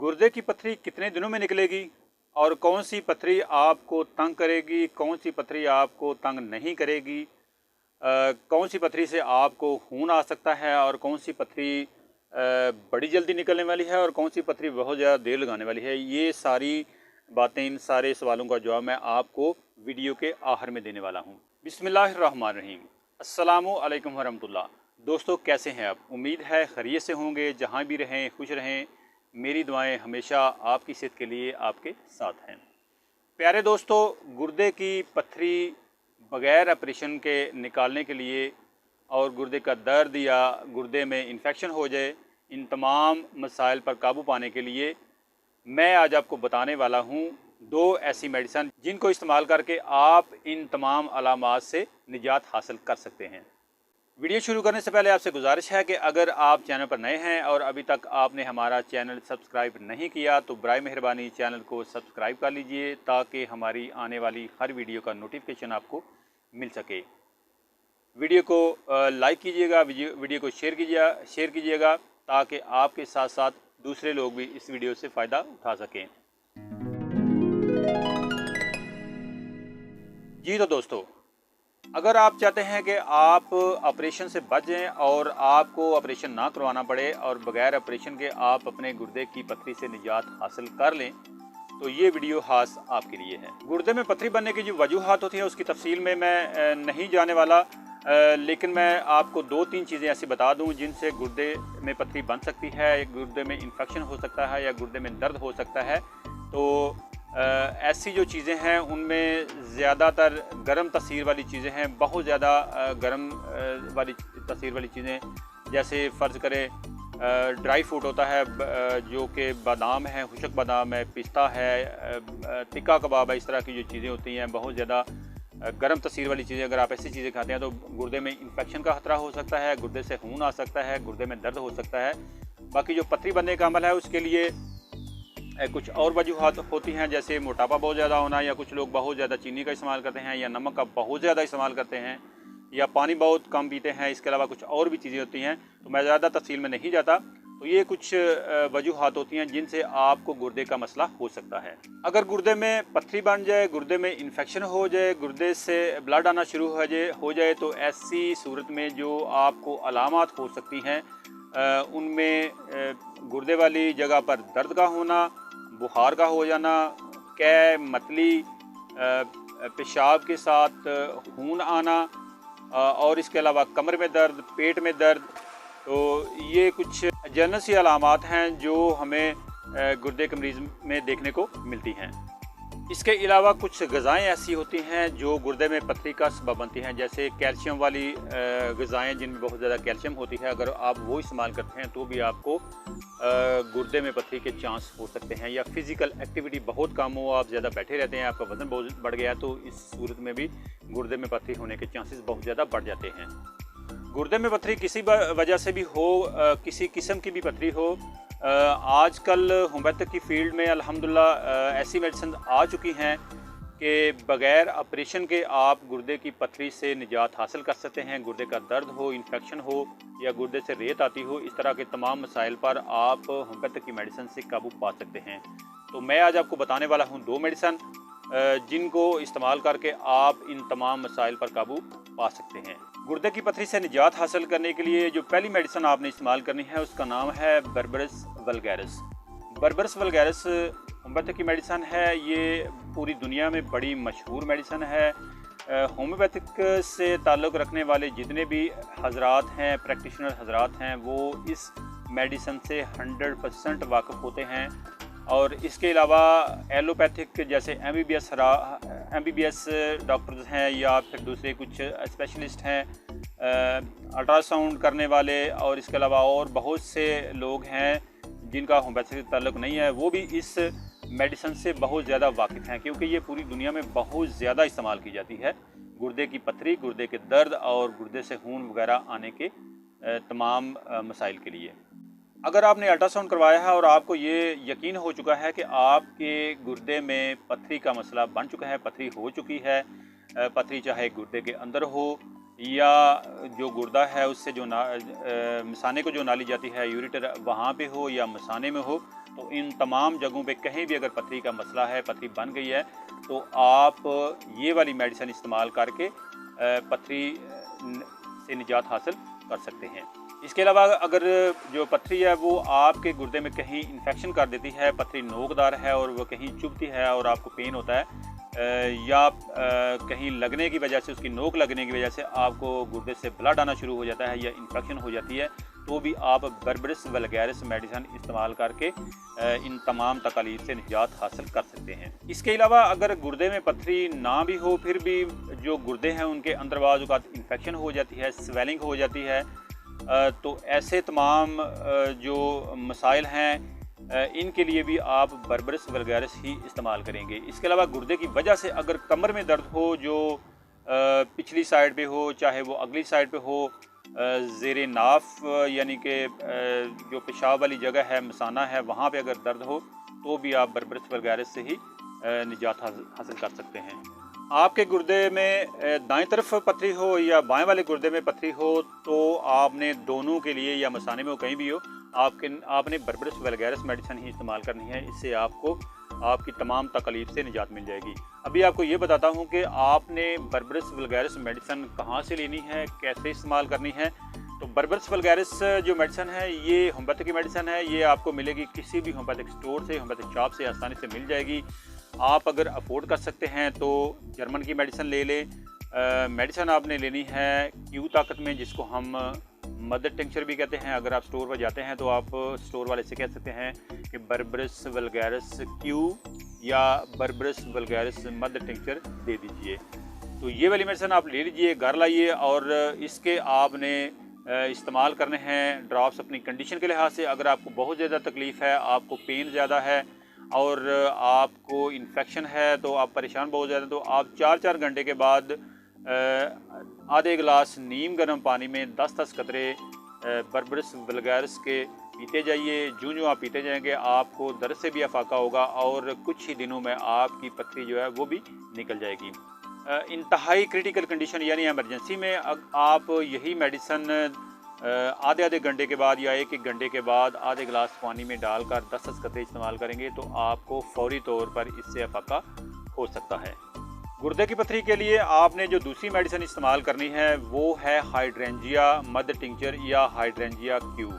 गुर्दे की पथरी कितने दिनों में निकलेगी और कौन सी पथरी आपको तंग करेगी, कौन सी पथरी आपको तंग नहीं करेगी, कौन सी पथरी से आपको खून आ सकता है और कौन सी पथरी बड़ी जल्दी निकलने वाली है और कौन सी पथरी बहुत ज़्यादा देर लगाने वाली है। ये सारी बातें, इन सारे सवालों का जवाब मैं आपको वीडियो के आखिर में देने वाला हूँ। बिस्मिल्लाहिर्रहमानिर्रहीम। अस्सलामु अलैकुम वरहमतुल्लाह। दोस्तों, कैसे हैं आप? उम्मीद है खैरियत से होंगे। जहाँ भी रहें खुश रहें। मेरी दुआएं हमेशा आपकी सेहत के लिए आपके साथ हैं। प्यारे दोस्तों, गुर्दे की पथरी बग़ैर ऑपरेशन के निकालने के लिए और गुर्दे का दर्द या गुर्दे में इन्फेक्शन हो जाए, इन तमाम मसाइल पर काबू पाने के लिए मैं आज आपको बताने वाला हूँ 2 ऐसी मेडिसन जिनको इस्तेमाल करके आप इन तमाम अलामात से निजात हासिल कर सकते हैं। वीडियो शुरू करने से पहले आपसे गुजारिश है कि अगर आप चैनल पर नए हैं और अभी तक आपने हमारा चैनल सब्सक्राइब नहीं किया तो बराए मेहरबानी चैनल को सब्सक्राइब कर लीजिए ताकि हमारी आने वाली हर वीडियो का नोटिफिकेशन आपको मिल सके। वीडियो को लाइक कीजिएगा, वीडियो को शेयर कीजिएगा ताकि आपके साथ साथ दूसरे लोग भी इस वीडियो से फ़ायदा उठा सकें। जी तो दोस्तों, अगर आप चाहते हैं कि आप ऑपरेशन से बच जाएं और आपको ऑपरेशन ना करवाना पड़े और बग़ैर ऑपरेशन के आप अपने गुर्दे की पथरी से निजात हासिल कर लें, तो ये वीडियो खास आपके लिए है। गुर्दे में पथरी बनने की जो वजूहात होती हैं उसकी तफसील में मैं नहीं जाने वाला, लेकिन मैं आपको 2-3 चीज़ें ऐसी बता दूं जिनसे गुर्दे में पथरी बन सकती है, गुर्दे में इन्फेक्शन हो सकता है या गुर्दे में दर्द हो सकता है। तो ऐसी जो चीज़ें हैं उनमें ज़्यादातर गर्म तसीर वाली चीज़ें हैं, बहुत ज़्यादा गर्म वाली तसीर वाली चीज़ें, जैसे फ़र्ज़ करें ड्राई फ्रूट होता है जो कि बादाम है, खुशक बादाम है, पिस्ता है, टिक्का कबाब है, इस तरह की जो चीज़ें होती हैं बहुत ज़्यादा गर्म तसीर वाली चीज़ें, अगर आप ऐसी चीज़ें खाते हैं तो गुर्दे में इन्फेक्शन का खतरा हो सकता है, गुर्दे से खून आ सकता है, गुर्दे में दर्द हो सकता है। बाकी जो पथरी बनने का अमल है उसके लिए कुछ और वजूहात होती हैं, जैसे मोटापा बहुत ज़्यादा होना, या कुछ लोग बहुत ज़्यादा चीनी का इस्तेमाल करते हैं या नमक का बहुत ज़्यादा इस्तेमाल करते हैं या पानी बहुत कम पीते हैं। इसके अलावा कुछ और भी चीज़ें होती हैं, तो मैं ज़्यादा तफसील में नहीं जाता। तो ये कुछ वजूहात होती हैं जिनसे आपको गुर्दे का मसला हो सकता है। अगर गुर्दे में पथरी बन जाए, गुर्दे में इन्फेक्शन हो जाए, गुर्दे से ब्लड आना शुरू हो जाए तो ऐसी सूरत में जो आपको अलामात हो सकती हैं उनमें गुर्दे वाली जगह पर दर्द का होना, बुखार का हो जाना, कै, मतली, पेशाब के साथ खून आना, और इसके अलावा कमर में दर्द, पेट में दर्द। तो ये कुछ जनरल सी अलामात हैं जो हमें गुर्दे के मरीज़ में देखने को मिलती हैं। इसके अलावा कुछ ग़िज़ाएँ ऐसी होती हैं जो गुर्दे में पथरी का सबब बनती हैं, जैसे कैल्शियम वाली ग़िज़ाएँ जिनमें बहुत ज़्यादा कैल्शियम होती है। अगर आप वो इस्तेमाल करते हैं तो भी आपको गुर्दे में पथरी के चांस हो सकते हैं। या फ़िज़िकल एक्टिविटी बहुत कम हो, आप ज़्यादा बैठे रहते हैं, आपका वज़न बहुत बढ़ गया है, तो इस सूरत में भी गुर्दे में पथरी होने के चांसेस बहुत ज़्यादा बढ़ जाते हैं। गुर्दे में पथरी किसी वजह से भी हो, किसी किस्म की भी पथरी हो, आजकल होम्योपैथिक की फ़ील्ड में अल्हम्दुलिल्लाह ऐसी मेडिसिन आ चुकी हैं कि बग़ैर ऑपरेशन के आप गुर्दे की पथरी से निजात हासिल कर सकते हैं। गुर्दे का दर्द हो, इन्फेक्शन हो या गुर्दे से रेत आती हो, इस तरह के तमाम मसाइल पर आप होम्योपैथिक की मेडिसिन से काबू पा सकते हैं। तो मैं आज आपको बताने वाला हूँ 2 मेडिसिन जिनको इस्तेमाल करके आप इन तमाम मसाइल पर काबू पा सकते हैं। गुर्दे की पथरी से निजात हासिल करने के लिए जो पहली मेडिसिन आपने इस्तेमाल करनी है उसका नाम है berberis vulgaris. Berberis vulgaris homeopathic की मेडिसिन है। ये पूरी दुनिया में बड़ी मशहूर मेडिसिन है। होम्योपैथिक से ताल्लुक़ रखने वाले जितने भी हज़रात हैं, प्रैक्टिशनर हज़रात हैं, वो इस मेडिसिन से 100% वाकिफ़ होते हैं। और इसके अलावा एलोपैथिक जैसे MBBS डॉक्टर्स हैं या फिर दूसरे कुछ स्पेशलिस्ट हैं, अल्ट्रासाउंड करने वाले, और इसके अलावा और बहुत से लोग हैं जिनका होम्योपैथी से ताल्लुक़ नहीं है, वो भी इस मेडिसिन से बहुत ज़्यादा वाकिफ़ हैं, क्योंकि ये पूरी दुनिया में बहुत ज़्यादा इस्तेमाल की जाती है गुर्दे की पथरी, गुर्दे के दर्द और गुर्दे से खून वगैरह आने के तमाम मसाइल के लिए। अगर आपने अल्ट्रासाउंड करवाया है और आपको ये यकीन हो चुका है कि आपके गुर्दे में पथरी का मसला बन चुका है, पथरी हो चुकी है, पथरी चाहे गुर्दे के अंदर हो या जो गुर्दा है उससे जो मिसाने को जो नाली जाती है यूरेटर, वहाँ पे हो या मिसाने में हो, तो इन तमाम जगहों पे कहीं भी अगर पथरी का मसला है, पथरी बन गई है, तो आप ये वाली मेडिसिन इस्तेमाल करके पथरी से निजात हासिल कर सकते हैं। इसके अलावा अगर जो पथरी है वो आपके गुर्दे में कहीं इन्फेक्शन कर देती है, पथरी नोकदार है और वो कहीं चुभती है और आपको पेन होता है, या कहीं लगने की वजह से, उसकी नोक लगने की वजह से आपको गुर्दे से ब्लड आना शुरू हो जाता है या इन्फेक्शन हो जाती है, तो भी आप बर्बरिस वल्गैरिस मेडिसिन इस्तेमाल करके इन तमाम तकलीफ से निजात हासिल कर सकते हैं। इसके अलावा अगर गुर्दे में पथरी ना भी हो, फिर भी जो गुर्दे हैं उनके अंदर बाज़ औक़ात इन्फेक्शन हो जाती है, स्वेलिंग हो जाती है, तो ऐसे तमाम जो मसाइल हैं इनके लिए भी आप बर्बरिस वल्गैरिस ही इस्तेमाल करेंगे। इसके अलावा गुर्दे की वजह से अगर कमर में दर्द हो, जो पिछली साइड पे हो चाहे वो अगली साइड पे हो, ज़ेरे नाफ यानी कि जो पेशाब वाली जगह है, मसाना है, वहाँ पे अगर दर्द हो तो भी आप बर्बरिस वल्गैरिस से ही निजात हासिल कर सकते हैं। आपके गुर्दे में दाएं तरफ पथरी हो या बाएं वाले गुर्दे में पथरी हो, तो आपने दोनों के लिए, या मसाने में हो कहीं भी हो, आपने बर्बरिस वल्गैरिस मेडिसिन ही इस्तेमाल करनी है। इससे आपको आपकी तमाम तकलीफ से निजात मिल जाएगी। अभी आपको ये बताता हूँ कि आपने बर्बरिस वल्गैरिस मेडिसिन कहाँ से लेनी है, कैसे इस्तेमाल करनी है। तो बर्बरिस वल्गैरिस जो मेडिसिन है ये होम्योपैथिक मेडिसिन है। ये आपको मिलेगी किसी भी होम्योपैथिक स्टोर से, होम्योपैथिक शॉप से आसानी से मिल जाएगी। आप अगर अफोर्ड कर सकते हैं तो जर्मन की मेडिसिन ले लें। मेडिसिन आपने लेनी है क्यू ताकत में, जिसको हम मदर टिंक्चर भी कहते हैं। अगर आप स्टोर पर जाते हैं तो आप स्टोर वाले से कह सकते हैं कि बर्बरिस वल्गैरिस क्यू या बर्बरिस वल्गैरिस मदर टिंक्चर दे दीजिए। तो ये वाली मेडिसिन आप ले लीजिए, घर लाइए, और इसके आपने इस्तेमाल करने हैं ड्रॉप्स अपनी कंडीशन के लिहाज से। अगर आपको बहुत ज़्यादा तकलीफ़ है, आपको पेन ज़्यादा है और आपको इन्फेक्शन है, तो आप परेशान बहुत ज़्यादा, तो आप 4-4 घंटे के बाद आधे गिलास नीम गर्म पानी में 10-10 कतरे बर्बरिस वल्गैरिस के पीते जाइए। जो आप पीते जाएंगे आपको दर्द से भी अफाका होगा और कुछ ही दिनों में आपकी पथरी जो है वो भी निकल जाएगी। इंतहाई क्रिटिकल कंडीशन यानी एमरजेंसी में आप यही मेडिसिन आधे घंटे के बाद या 1-1 घंटे के बाद आधे गिलास पानी में डालकर 10-10 कतरे इस्तेमाल करेंगे तो आपको फौरी तौर पर इससे अफाका हो सकता है। गुर्दे की पथरी के लिए आपने जो दूसरी मेडिसिन इस्तेमाल करनी है वो है हाइड्रेंजिया मदर टिंक्चर या hydrangea Q.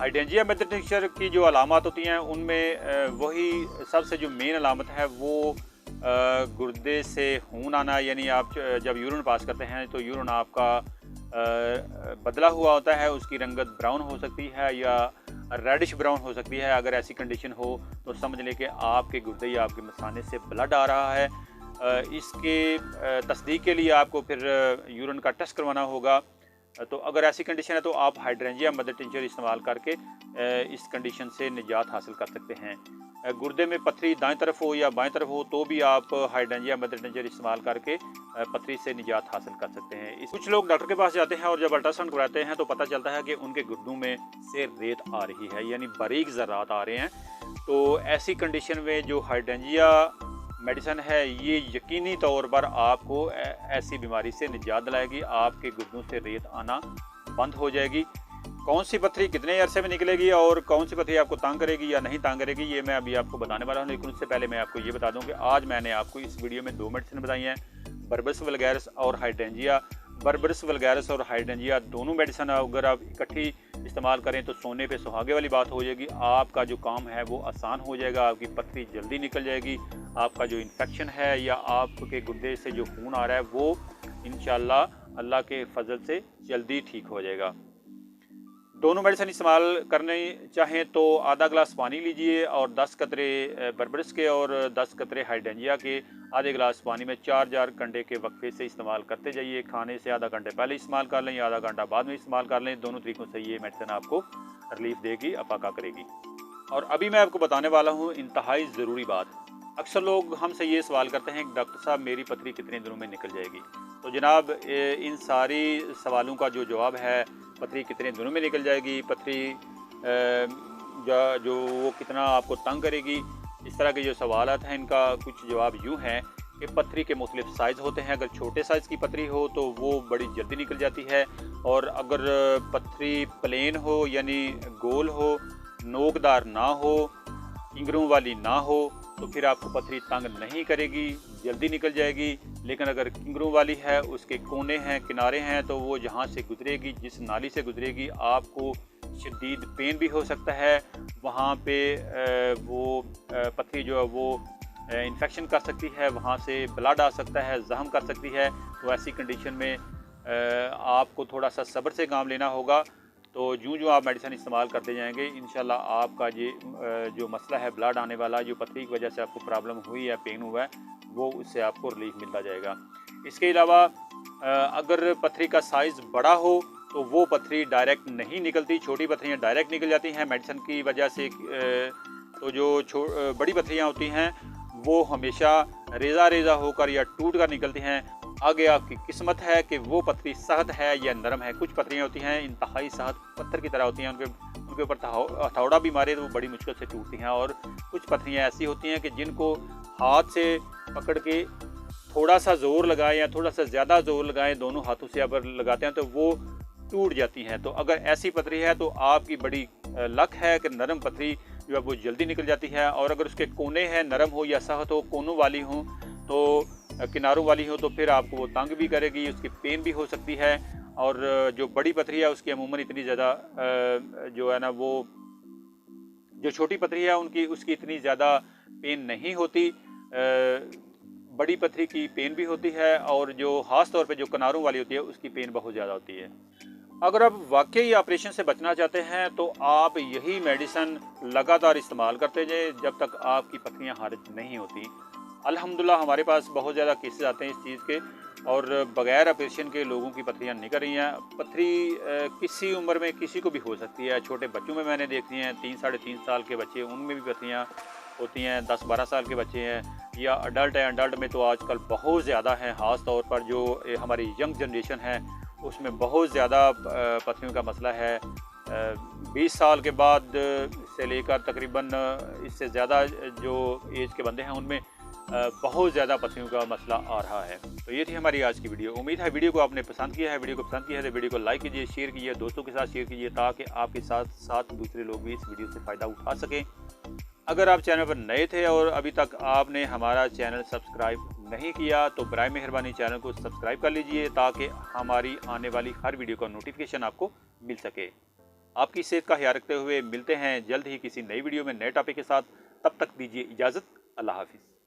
Hydrangea mother tincture की जो अलामत होती हैं उनमें वही सबसे जो मेन अलामत है वो गुर्दे से खून आना, यानी आप जब यूरिन पास करते हैं तो यूरिन आपका बदला हुआ होता है, उसकी रंगत ब्राउन हो सकती है या रेडिश ब्राउन हो सकती है। अगर ऐसी कंडीशन हो तो समझ लें कि आपके गुर्दे या आपके मसाने से ब्लड आ रहा है। इसके तस्दीक के लिए आपको फिर यूरिन का टेस्ट करवाना होगा। तो अगर ऐसी कंडीशन है तो आप हाइड्रेंजिया मदर टिंचर इस्तेमाल करके इस कंडीशन से निजात हासिल कर सकते हैं। गुर्दे में पथरी दाएं तरफ हो या बाएं तरफ हो तो भी आप हाइड्रेंजिया मदर टिंचर इस्तेमाल करके पथरी से निजात हासिल कर सकते हैं। कुछ लोग डॉक्टर के पास जाते हैं और जब अल्ट्रासाउंड कराते हैं तो पता चलता है कि उनके गुर्दों में से रेत आ रही है, यानी बारीक ज़र्रात आ रहे हैं। तो ऐसी कंडीशन में जो हाइड्रेंजिया मेडिसिन है ये यकीनी तौर पर आपको ऐसी बीमारी से निजात दिलाएगी। आपके गुर्दों से रेत आना बंद हो जाएगी। कौन सी पथरी कितने अरसे में निकलेगी और कौन सी पथरी आपको तंग करेगी या नहीं तंग करेगी ये मैं अभी आपको बताने वाला हूँ। लेकिन उससे पहले मैं आपको ये बता दूं कि आज मैंने आपको इस वीडियो में 2 मेडिसिन बताई हैं, बर्बरिस वल्गैरिस और हाइड्रेंजिया। बर्बरिस वल्गैरिस और हाइड्रेंजिया दोनों मेडिसिन अगर आप इकट्ठी इस्तेमाल करें तो सोने पे सुहागे वाली बात हो जाएगी। आपका जो काम है वो आसान हो जाएगा, आपकी पथरी जल्दी निकल जाएगी। आपका जो इन्फेक्शन है या आपके गुर्दे से जो खून आ रहा है वो इंशाअल्लाह अल्लाह के फजल से जल्दी ठीक हो जाएगा। दोनों मेडिसिन इस्तेमाल करने चाहें तो आधा गिलास पानी लीजिए और 10 कतरे बर्बरिस के और 10 कतरे हाइड्रेंजिया के आधे गिलास पानी में 4-4 घंटे के वक्फे से इस्तेमाल करते जाइए। खाने से आधा घंटे पहले इस्तेमाल कर लें या आधा घंटा बाद में इस्तेमाल कर लें। दोनों तरीक़ों से ये मेडिसिन आपको रिलीफ देगी, अफाका करेगी। और अभी मैं आपको बताने वाला हूँ इंतहाई ज़रूरी बात। अक्सर लोग हमसे ये सवाल करते हैं कि डॉक्टर साहब मेरी पथरी कितने दिनों में निकल जाएगी। तो जनाब इन सारी सवालों का जो जवाब है, पथरी कितने दिनों में निकल जाएगी, पथरी जो वो कितना आपको तंग करेगी, इस तरह के जो सवालात हैं इनका कुछ जवाब यूँ हैं कि पथरी के मुख्तलिफ साइज़ होते हैं। अगर छोटे साइज़ की पथरी हो तो वो बड़ी जल्दी निकल जाती है, और अगर पथरी प्लेन हो यानी गोल हो, नोकदार ना हो किंगरों वाली ना हो तो फिर आपको पथरी तंग नहीं करेगी, जल्दी निकल जाएगी। लेकिन अगर किंगरों वाली है, उसके कोने हैं, किनारे हैं, तो वो जहाँ से गुजरेगी, जिस नाली से गुजरेगी, आपको शदीद पेन भी हो सकता है। वहाँ पे वो पथरी जो है वो इन्फेक्शन कर सकती है, वहाँ से ब्लड आ सकता है, जख्म कर सकती है। तो ऐसी कंडीशन में आपको थोड़ा सा सब्र से काम लेना होगा। तो जो आप मेडिसिन इस्तेमाल करते जाएंगे, इंशाल्लाह आपका ये जो मसला है ब्लड आने वाला, जो पथरी की वजह से आपको प्रॉब्लम हुई है, पेन हुआ है, वो उससे आपको रिलीफ मिलता जाएगा। इसके अलावा अगर पथरी का साइज़ बड़ा हो तो वो पथरी डायरेक्ट नहीं निकलती, छोटी पथरियाँ डायरेक्ट निकल जाती हैं मेडिसिन की वजह से। तो जो बड़ी पथरियाँ होती हैं वो हमेशा रेज़ा रेज़ा होकर या टूट कर निकलती हैं। आगे आपकी किस्मत है कि वो पथरी सख्त है या नरम है। कुछ पथरियाँ होती हैं इंतहाई सख्त पत्थर की तरह होती हैं, उनके ऊपर हथौड़ा भी मारे तो वो बड़ी मुश्किल से टूटती हैं। और कुछ पथरियाँ ऐसी होती हैं कि जिनको हाथ से पकड़ के थोड़ा सा ज़ोर लगाएं या थोड़ा सा ज़्यादा ज़ोर लगाएं, दोनों हाथों से अगर लगाते हैं तो वो टूट जाती हैं। तो अगर ऐसी पथरी है तो आपकी बड़ी लक है कि नरम पथरी जो है वो जल्दी निकल जाती है। और अगर उसके कोने हैं, नरम हो या सख्त हो, कोनों वाली हो तो किनारों वाली हो, तो फिर आपको वो तंग भी करेगी, उसकी पेन भी हो सकती है। और जो बड़ी पथरी है उसकी अमूमन इतनी ज़्यादा जो है ना वो, जो छोटी पथरी है उनकी उसकी इतनी ज़्यादा पेन नहीं होती। बड़ी पथरी की पेन भी होती है और जो ख़ास तौर पे जो किनारों वाली होती है उसकी पेन बहुत ज़्यादा होती है। अगर आप वाकई ऑपरेशन से बचना चाहते हैं तो आप यही मेडिसिन लगातार इस्तेमाल करते जाएं जब तक आपकी पथरियां खारिज नहीं होती। अल्हम्दुलिल्लाह हमारे पास बहुत ज़्यादा केसेस आते हैं इस चीज़ के, और बग़ैर ऑपरेशन के लोगों की पथरियां निकल रही हैं। पथरी किसी उम्र में किसी को भी हो सकती है। छोटे बच्चों में मैंने देखी हैं, 3 साढ़े 3 साल के बच्चे, उनमें भी पथरियां होती हैं। 10-12 साल के बच्चे हैं या अडल्ट हैं, अडल्ट में तो आजकल बहुत ज़्यादा हैं। ख़ास तौर पर जो हमारी यंग जनरेशन है उसमें बहुत ज़्यादा पथरियों का मसला है। 20 साल के बाद से लेकर तकरीबन इससे ज़्यादा जो एज के बंदे हैं उनमें बहुत ज़्यादा पथरियों का मसला आ रहा है। तो ये थी हमारी आज की वीडियो। उम्मीद है वीडियो को आपने पसंद किया है। वीडियो को पसंद किया है तो वीडियो को लाइक कीजिए, शेयर कीजिए, दोस्तों के साथ शेयर कीजिए ताकि आपके साथ साथ दूसरे लोग भी इस वीडियो से फ़ायदा उठा सकें। अगर आप चैनल पर नए थे और अभी तक आपने हमारा चैनल सब्सक्राइब नहीं किया तो बराए मेहरबानी चैनल को सब्सक्राइब कर लीजिए ताकि हमारी आने वाली हर वीडियो का नोटिफिकेशन आपको मिल सके। आपकी सेहत का ख्याल रखते हुए मिलते हैं जल्द ही किसी नई वीडियो में नए टॉपिक के साथ। तब तक दीजिए इजाज़त। अल्लाह हाफिज़।